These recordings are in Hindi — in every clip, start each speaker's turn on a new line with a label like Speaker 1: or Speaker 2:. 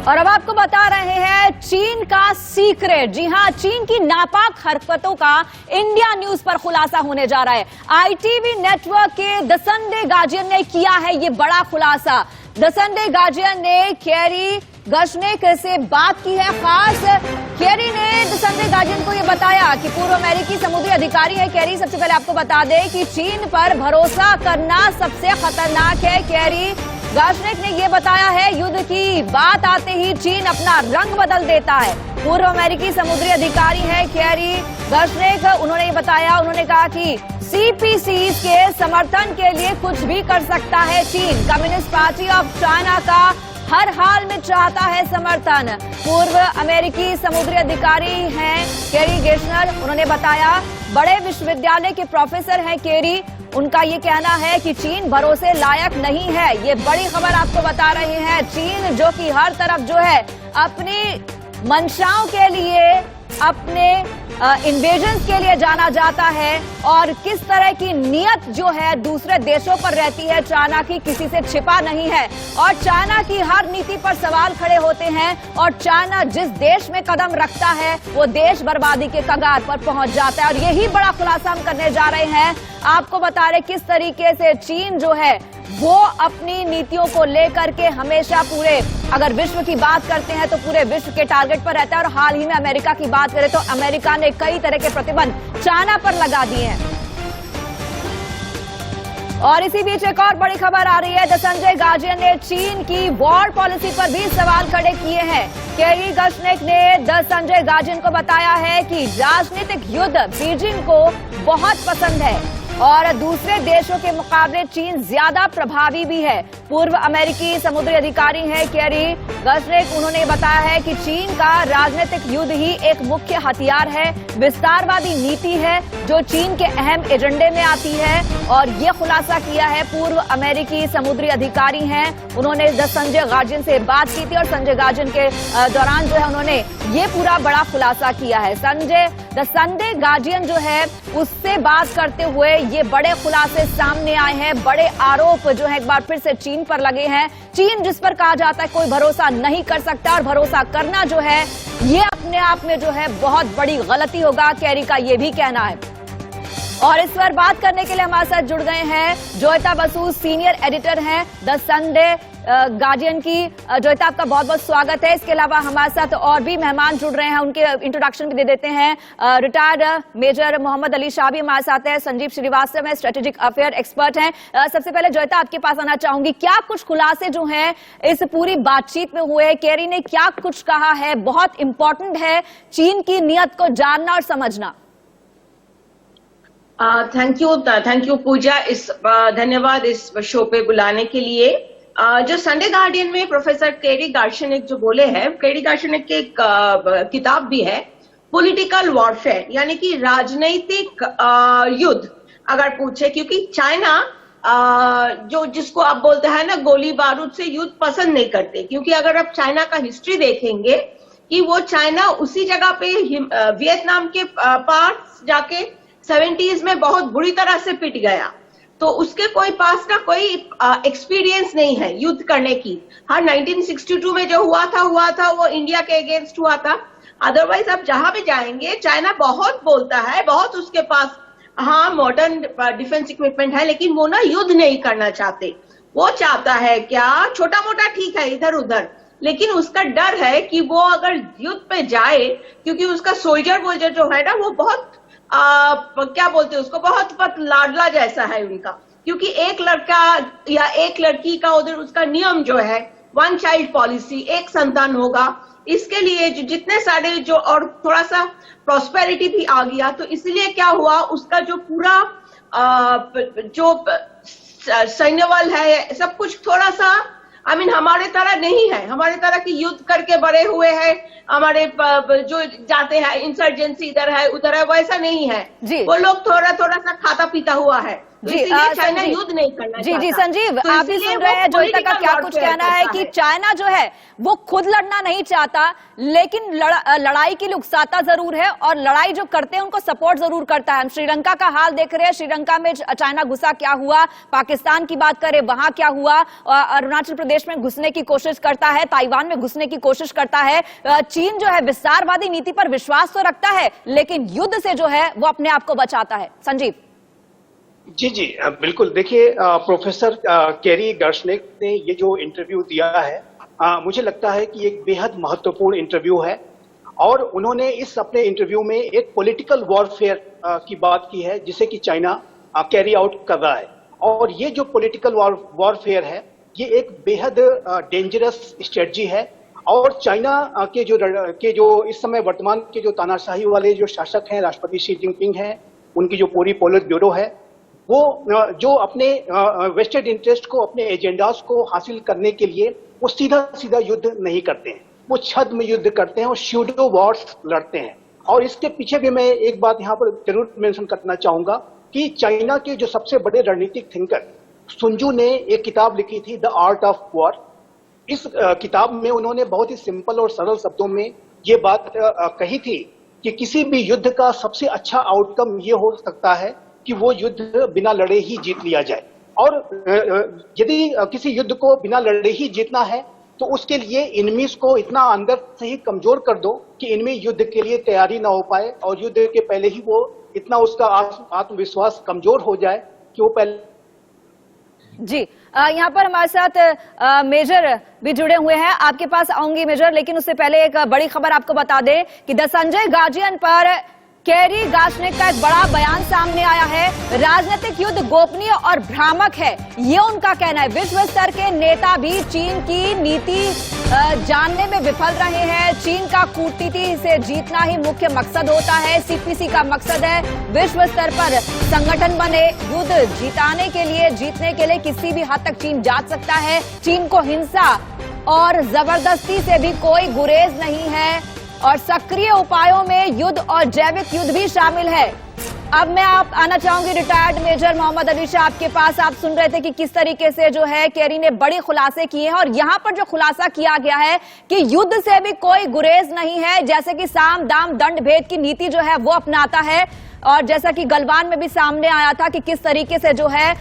Speaker 1: और अब आपको बता रहे हैं चीन का सीक्रेट। जी हां, चीन की नापाक हरकतों का इंडिया न्यूज पर खुलासा होने जा रहा है। आईटीवी नेटवर्क के द संडे गार्जियन ने किया है ये बड़ा खुलासा। द संडे गार्जियन ने कैरी गशनेक से बात की है। खास कैरी ने द संडे गार्जियन को ये बताया कि पूर्व अमेरिकी समुद्री अधिकारी है कैरी। सबसे पहले आपको बता दें कि चीन पर भरोसा करना सबसे खतरनाक है। कैरी गशनेक ने यह बताया है युद्ध की बात आते ही चीन अपना रंग बदल देता है। पूर्व अमेरिकी समुद्री अधिकारी है कैरी गशनेक। उन्होंने ये बताया, उन्होंने कहा कि सीपीसी के समर्थन के लिए कुछ भी कर सकता है चीन। कम्युनिस्ट पार्टी ऑफ चाइना का हर हाल में चाहता है समर्थन। पूर्व अमेरिकी समुद्री अधिकारी हैं कैरी गशनेक। उन्होंने बताया बड़े विश्वविद्यालय के प्रोफेसर हैं कैरी। उनका ये कहना है कि चीन भरोसे लायक नहीं है। ये बड़ी खबर आपको बता रहे हैं। चीन जो कि हर तरफ जो है अपनी मंशाओं के लिए, अपने इन्वेजन्स के लिए जाना जाता है और किस तरह की नीयत जो है दूसरे देशों पर रहती है चाइना की, किसी से छिपा नहीं है। और चाइना की हर नीति पर सवाल खड़े होते हैं और चाइना जिस देश में कदम रखता है वो देश बर्बादी के कगार पर पहुंच जाता है। और यही बड़ा खुलासा हम करने जा रहे हैं। आपको बता रहे किस तरीके से चीन जो है वो अपनी नीतियों को लेकर के हमेशा पूरे, अगर विश्व की बात करते हैं तो पूरे विश्व के टारगेट पर रहता है। और हाल ही में अमेरिका की बात करें तो अमेरिका ने कई तरह के प्रतिबंध चाइना पर लगा दिए हैं। और इसी बीच एक और बड़ी खबर आ रही है। द संजय गार्जियन ने चीन की वॉर पॉलिसी पर भी सवाल खड़े किए हैं। कैरी गशनेक ने द संजय गार्जियन को बताया है कि राजनीतिक युद्ध बीजिंग को बहुत पसंद है और दूसरे देशों के मुकाबले चीन ज्यादा प्रभावी भी है। पूर्व अमेरिकी समुद्री अधिकारी हैं कैरी गशनेक। उन्होंने बताया है कि चीन का राजनीतिक युद्ध ही एक मुख्य हथियार है, विस्तारवादी नीति है जो चीन के अहम एजेंडे में आती है। और ये खुलासा किया है पूर्व अमेरिकी समुद्री अधिकारी हैं। उन्होंने द संजय गार्जियन से बात की थी और संजय गार्जियन के दौरान जो है उन्होंने ये पूरा बड़ा खुलासा किया है। द संडे गार्जियन जो है उससे बात करते हुए ये बड़े खुलासे सामने आए हैं। बड़े आरोप जो है एक बार फिर से चीन पर लगे हैं। चीन जिस पर कहा जाता है कोई भरोसा नहीं कर सकता और भरोसा करना जो है ये अपने आप में जो है बहुत बड़ी गलती होगा, कैरी का ये भी कहना है। और इस पर बात करने के लिए हमारे साथ जुड़ गए हैं जोयता बसु, सीनियर एडिटर हैं द संडे गार्जियन की। जोयता, आपका बहुत बहुत स्वागत है। इसके अलावा हमारे साथ और भी मेहमान जुड़ रहे हैं, उनके इंट्रोडक्शन भी दे देते हैं। रिटायर्ड मेजर मोहम्मद अली शाह भी हमारे साथ है। संजीव श्रीवास्तव है, स्ट्रेटेजिक अफेयर एक्सपर्ट हैं। सबसे पहले जोयता आपके पास आना चाहूंगी, क्या कुछ खुलासे जो हैं इस पूरी बातचीत में हुए? कैरी ने क्या कुछ कहा है? बहुत इंपॉर्टेंट है चीन की नीयत को जानना और समझना।
Speaker 2: थैंक यू पूजा, धन्यवाद इस शो पे बुलाने के लिए। जो संडे गार्डियन में प्रोफेसर कैरी गशनेक जो बोले हैं, कैरी गशनेक की एक किताब भी है, पॉलिटिकल वॉरफेयर, यानी कि राजनीतिक युद्ध अगर पूछे, क्योंकि चाइना जो जिसको आप बोलते हैं ना गोली बारूद से युद्ध पसंद नहीं करते। क्योंकि अगर आप चाइना का हिस्ट्री देखेंगे कि वो चाइना उसी जगह पे वियतनाम के पास जाके 70s में बहुत बुरी तरह से पिट गया, तो उसके कोई पास ना कोई एक्सपीरियंस नहीं है युद्ध करने की। हाँ, 1962 में जो हुआ था वो इंडिया के अगेंस्ट हुआ था। अदरवाइज आप जहां भी जाएंगे चाइना बहुत बोलता है, बहुत उसके पास हाँ मॉडर्न डिफेंस इक्विपमेंट है, लेकिन वो ना युद्ध नहीं करना चाहते। वो चाहता है क्या, छोटा मोटा ठीक है इधर उधर, लेकिन उसका डर है कि वो अगर युद्ध पे जाए, क्योंकि उसका सोल्जर वोल्जर जो है ना वो बहुत क्या बोलते हैं उसको, बहुत लाडला जैसा है उनका। क्योंकि एक लड़का या एक लड़की का उधर उसका नियम जो है वन चाइल्ड पॉलिसी, एक संतान होगा। इसके लिए जितने सारे जो और थोड़ा सा प्रॉस्पेरिटी भी आ गया, तो इसलिए क्या हुआ, उसका जो पूरा जो सैन्य बल है सब कुछ थोड़ा सा हमारे तरह नहीं है। हमारे तरह की युद्ध करके बड़े हुए हैं, हमारे जो जाते हैं इंसर्जेंसी इधर है उधर है, वैसा नहीं है। वो लोग थोड़ा सा खाता पीता हुआ है।
Speaker 1: जी
Speaker 2: इसीलिए चाइना
Speaker 1: संजीव,
Speaker 2: युद्ध नहीं करना
Speaker 1: जी
Speaker 2: चाहता।
Speaker 1: जी संजीव,
Speaker 2: तो
Speaker 1: आप भी
Speaker 2: इसीलिए
Speaker 1: सुन रहे हैं
Speaker 2: वो
Speaker 1: जोईता का क्या
Speaker 2: political
Speaker 1: कुछ
Speaker 2: warfare
Speaker 1: कहना है
Speaker 2: करता
Speaker 1: कि चाइना जो है वो खुद लड़ना नहीं चाहता, लेकिन लड़ाई के लिए उकसाता जरूर है और लड़ाई जो करते हैं उनको सपोर्ट जरूर करता है। हम श्रीलंका का हाल देख रहे हैं, श्रीलंका में चाइना घुसा क्या हुआ, पाकिस्तान की बात करें वहां क्या हुआ, अरुणाचल प्रदेश में घुसने की कोशिश करता है, ताइवान में घुसने की कोशिश करता है। चीन जो है विस्तारवादी नीति पर विश्वास तो रखता है, लेकिन युद्ध से जो है वो अपने आप को बचाता है। संजीव
Speaker 3: जी जी बिल्कुल। देखिए प्रोफेसर कैरी गार्शनेक ने ये जो इंटरव्यू दिया है, मुझे लगता है कि एक बेहद महत्वपूर्ण इंटरव्यू है और उन्होंने इस अपने इंटरव्यू में एक पॉलिटिकल वॉरफेयर की बात की है जिसे कि चाइना कैरी आउट कर रहा है। और ये जो पॉलिटिकल वॉरफेयर है ये एक बेहद डेंजरस स्ट्रेटजी है और चाइना के जो इस समय वर्तमान के जो तानाशाही वाले जो शासक हैं, राष्ट्रपति शी जिनपिंग हैं, उनकी जो पूरी पोलिट ब्यूरो है, वो जो अपने वेस्टेड इंटरेस्ट को, अपने एजेंडास को हासिल करने के लिए वो सीधा सीधा युद्ध नहीं करते हैं, वो छद्म युद्ध करते हैं और स्यूडो वॉर्स लड़ते हैं। और इसके पीछे भी मैं एक बात यहाँ पर जरूर मेंशन करना चाहूंगा कि चाइना के जो सबसे बड़े रणनीतिक थिंकर सुंजू ने एक किताब लिखी थी, द आर्ट ऑफ वॉर। इस किताब में उन्होंने बहुत ही सिंपल और सरल शब्दों में ये बात कही थी कि किसी भी युद्ध का सबसे अच्छा आउटकम ये हो सकता है कि वो युद्ध बिना लड़े ही जीत लिया जाए। और यदि किसी युद्ध को बिना लड़े ही जीतना है तो उसके लिए इनमीज को इतना अंदर से ही कमजोर कर दो कि इनमी युद्ध के लिए तैयारी ना हो पाए और युद्ध के पहले ही वो इतना उसका आत्मविश्वास कमजोर हो जाए कि वो पहले।
Speaker 1: जी यहाँ पर हमारे साथ मेजर भी जुड़े हुए हैं, आपके पास आऊंगी मेजर, लेकिन उससे पहले एक बड़ी खबर आपको बता दें कि द संजय गार्जियन पर कैरी गार्शनेक का एक बड़ा बयान सामने आया है। राजनीतिक युद्ध गोपनीय और भ्रामक है, ये उनका कहना है। विश्व स्तर के नेता भी चीन की नीति जानने में विफल रहे हैं। चीन का कूटनीति से जीतना ही मुख्य मकसद होता है। सीपीसी का मकसद है विश्व स्तर पर संगठन बने। युद्ध जीतने के लिए किसी भी हद तक चीन जा सकता है। चीन को हिंसा और जबरदस्ती से भी कोई गुरेज नहीं है और सक्रिय उपायों में युद्ध और जैविक युद्ध भी शामिल है। अब मैं आप आना चाहूंगी रिटायर्ड मेजर मोहम्मद अली शाह आपके पास। आप सुन रहे थे कि किस तरीके से जो है कैरी ने बड़े खुलासे किए हैं और यहाँ पर जो खुलासा किया गया है कि युद्ध से भी कोई गुरेज नहीं है, जैसे कि साम दाम दंड भेद की नीति जो है वो अपनाता है। और जैसा कि गलवान में भी सामने आया था कि किस तरीके से जो है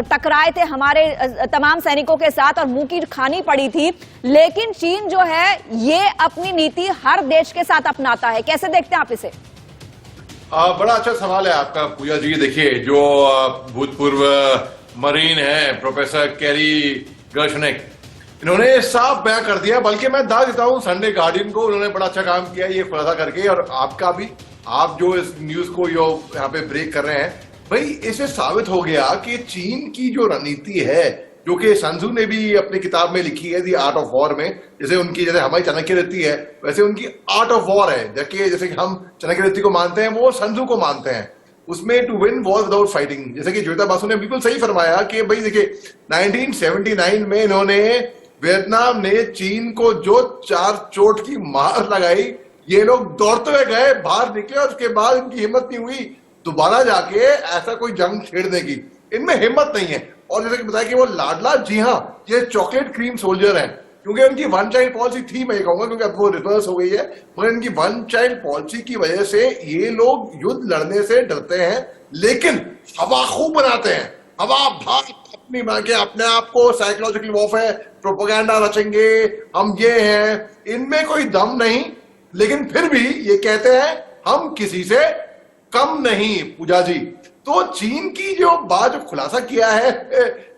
Speaker 1: टकराए थे हमारे तमाम सैनिकों के साथ और मुंह की खानी पड़ी थी, लेकिन चीन जो है ये अपनी नीति हर देश के साथ अपनाता है। कैसे देखते हैं आप इसे?
Speaker 4: बड़ा अच्छा सवाल है आपका पूजा जी। देखिए जो भूतपूर्व मरीन है प्रोफेसर कैरी गार्शनेक, इन्होंने साफ बयान कर दिया, बल्कि मैं दाद देता हूं संडे गार्डियन को, उन्होंने बड़ा अच्छा काम किया ये खुलासा करके। और आपका भी, आप जो इस न्यूज को यहाँ पे ब्रेक कर रहे हैं, भाई इससे साबित हो गया कि चीन की जो रणनीति है, जो कि संजू ने भी अपनी किताब में लिखी है दी आर्ट ऑफ वॉर में, जैसे हमारी चाणक्य नीति है वैसे उनकी आर्ट ऑफ वॉर है। जैसे कि हम चाणक्य नीति को मानते हैं वो संजू को मानते हैं, उसमें to win war without fighting. जैसे कि जोईता बासु ने बिल्कुल सही फरमाया कि भाई देखिए 1979 में इन्होंने वियतनाम ने चीन को जो 4 चोट की मार लगाई, ये लोग दौड़ते हुए गए, बाहर निकले और उसके बाद इनकी हिम्मत नहीं हुई दोबारा जाके ऐसा कोई जंग छेड़ने की, इनमें हिम्मत नहीं है। और जैसे कि बताया कि वो लाडला, जी हाँ, ये चॉकलेट क्रीम सोल्जर हैं, क्योंकि उनकी वन चाइल्ड पॉलिसी थी, मैं ये कहूंगा, क्योंकि अब वो रिवर्स हो गई है, मगर इनकी वन चाइल्ड पॉलिसी की वजह से ये लोग युद्ध लड़ने से डरते हैं, लेकिन हवा खूब बनाते हैं, हवा भाग अपनी बना के अपने आप को साइकोलॉजिकल वॉरफेयर, प्रोपेगेंडा रचेंगे, हम ये हैं, इनमें कोई दम नहीं, लेकिन फिर भी ये कहते हैं हम किसी से कम नहीं। पूजा जी, तो चीन की जो बात, जो खुलासा किया है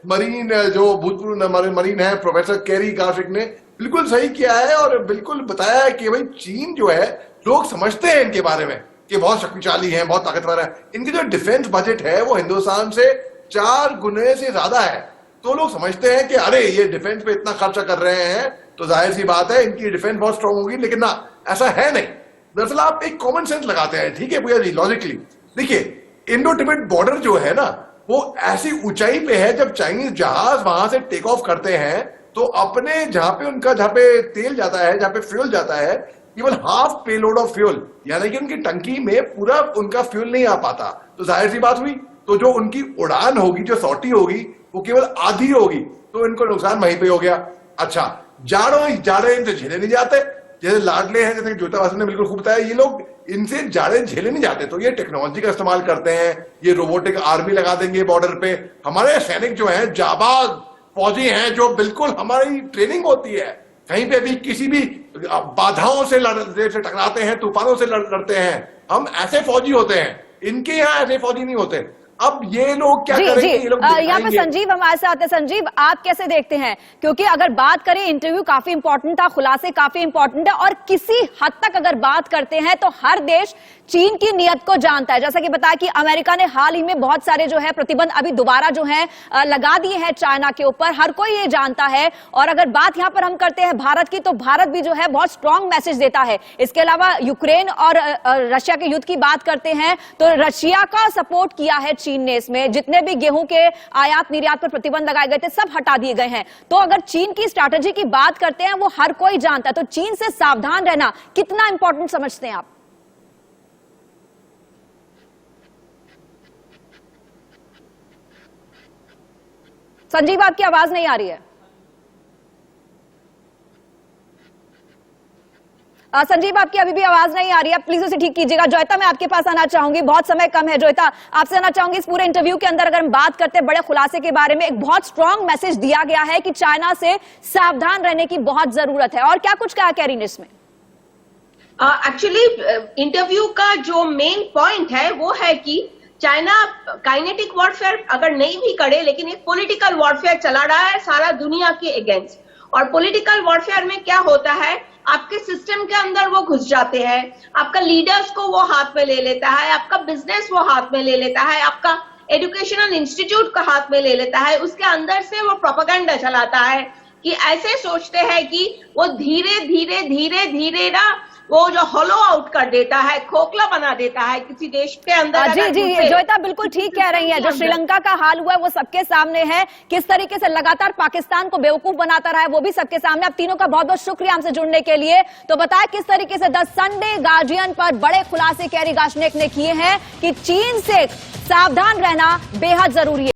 Speaker 4: मरीन, जो भूतपूर्व मरीन है प्रोफेसर कैरी गार्शनेक ने, बिल्कुल सही किया है और बिल्कुल बताया है कि भाई चीन जो है, लोग समझते हैं इनके बारे में कि बहुत शक्तिशाली है, बहुत ताकतवर है। इनकी जो डिफेंस बजट है वो हिंदुस्तान से 4 गुने से ज्यादा है, तो लोग समझते हैं कि अरे ये डिफेंस पे इतना खर्चा कर रहे हैं तो जाहिर सी बात है इनकी डिफेंस बहुत स्ट्रांग होगी, लेकिन ना, ऐसा है नहीं। दरअसल आप एक कॉमन सेंस लगाते हैं, ठीक है भैया जी, लॉजिकली देखिए इंडो टिबेट बॉर्डर जो है ना, वो ऐसी ऊंचाई पे है, जब चाइनीज जहाज वहां से टेक ऑफ करते हैं तो अपने जहां पे तेल जाता है, जहां पे फ्यूल जाता है, केवल हाफ पेलोड ऑफ फ्यूल, यानी कि उनकी टंकी में पूरा उनका फ्यूल नहीं आ पाता। तो जाहिर सी बात हुई तो जो उनकी उड़ान होगी, जो सॉटी होगी, वो केवल आधी होगी, तो इनको नुकसान वहीं पे हो गया। अच्छा, जाड़े इनसे झेले नहीं जाते, जैसे लाडले हैं, जैसे ज्योता वासु ने बिल्कुल खूब बताया, ये लोग इनसे जाड़े झेले नहीं जाते, तो ये टेक्नोलॉजी का इस्तेमाल करते हैं, ये रोबोटिक आर्मी लगा देंगे बॉर्डर पे। हमारे सैनिक जो हैं, जाबाज फौजी हैं, जो बिल्कुल हमारी ट्रेनिंग होती है, कहीं पे भी किसी भी बाधाओं से टकराते हैं, तूफानों से लड़ते हैं, हम ऐसे फौजी होते हैं। इनके यहाँ ऐसे फौजी नहीं होते। अब ये लोग क्या करेंगे? ये लोग
Speaker 1: यहाँ पे संजीव हमारे साथ है। संजीव, आप कैसे देखते हैं? क्योंकि अगर बात करें, इंटरव्यू काफी इंपॉर्टेंट था, खुलासे काफी इंपॉर्टेंट है, और किसी हद तक अगर बात करते हैं तो हर देश चीन की नीयत को जानता है। जैसा कि बताया कि अमेरिका ने हाल ही में बहुत सारे जो है प्रतिबंध अभी दोबारा जो है लगा दिए हैं चाइना के ऊपर, हर कोई ये जानता है। और अगर बात यहाँ पर हम करते हैं भारत की, तो भारत भी जो है बहुत स्ट्रांग मैसेज देता है। इसके अलावा यूक्रेन और रशिया के युद्ध की बात करते हैं तो रशिया का सपोर्ट किया है चीन ने। इसमें जितने भी गेहूं के आयात निर्यात पर प्रतिबंध लगाए गए थे, सब हटा दिए गए हैं। तो अगर चीन की स्ट्रैटेजी की बात करते हैं, वो हर कोई जानता है, तो चीन से सावधान रहना कितना इंपॉर्टेंट समझते हैं आप? संजीव, आपकी आवाज नहीं आ रही है। संजीव, आपकी अभी भी आवाज नहीं आ रही है, प्लीज उसे ठीक कीजिएगा। जोयता, मैं आपके पास आना चाहूंगी, बहुत समय कम है। जोयता, आपसे आना चाहूंगी, इस पूरे इंटरव्यू के अंदर अगर हम बात करते हैं बड़े खुलासे के बारे में, एक बहुत स्ट्रांग मैसेज दिया गया है कि चाइना से सावधान रहने की बहुत जरूरत है, और क्या कुछ कहा कैरी ने इसमें?
Speaker 2: एक्चुअली इंटरव्यू का जो मेन पॉइंट है वो है कि चाइना काइनेटिक वॉरफेयर अगर नहीं भी करे, लेकिन एक पॉलिटिकल वॉरफेयर चला रहा है सारा दुनिया के अगेंस्ट। और पॉलिटिकल वॉरफेयर में क्या होता है, आपके सिस्टम के अंदर वो घुस जाते हैं, आपका लीडर्स को वो हाथ में ले लेता है, आपका बिजनेस वो हाथ में ले लेता है, आपका एजुकेशनल इंस्टीट्यूट का हाथ में ले लेता है, उसके अंदर से वो प्रोपेगेंडा चलाता है कि ऐसे सोचते हैं कि वो धीरे धीरे धीरे धीरे ना वो जो हॉलो आउट कर देता है, खोखला बना देता है किसी देश के अंदर।
Speaker 1: जी जी, जोयता बिल्कुल ठीक कह रही है। जो श्रीलंका का हाल हुआ है वो सबके सामने है, किस तरीके से लगातार पाकिस्तान को बेवकूफ बनाता रहा है वो भी सबके सामने। आप तीनों का बहुत बहुत शुक्रिया हमसे जुड़ने के लिए। तो बताया किस तरीके से द संडे गार्जियन पर बड़े खुलासे कैरी गार्शनेक ने किए हैं कि चीन से सावधान रहना बेहद जरूरी है।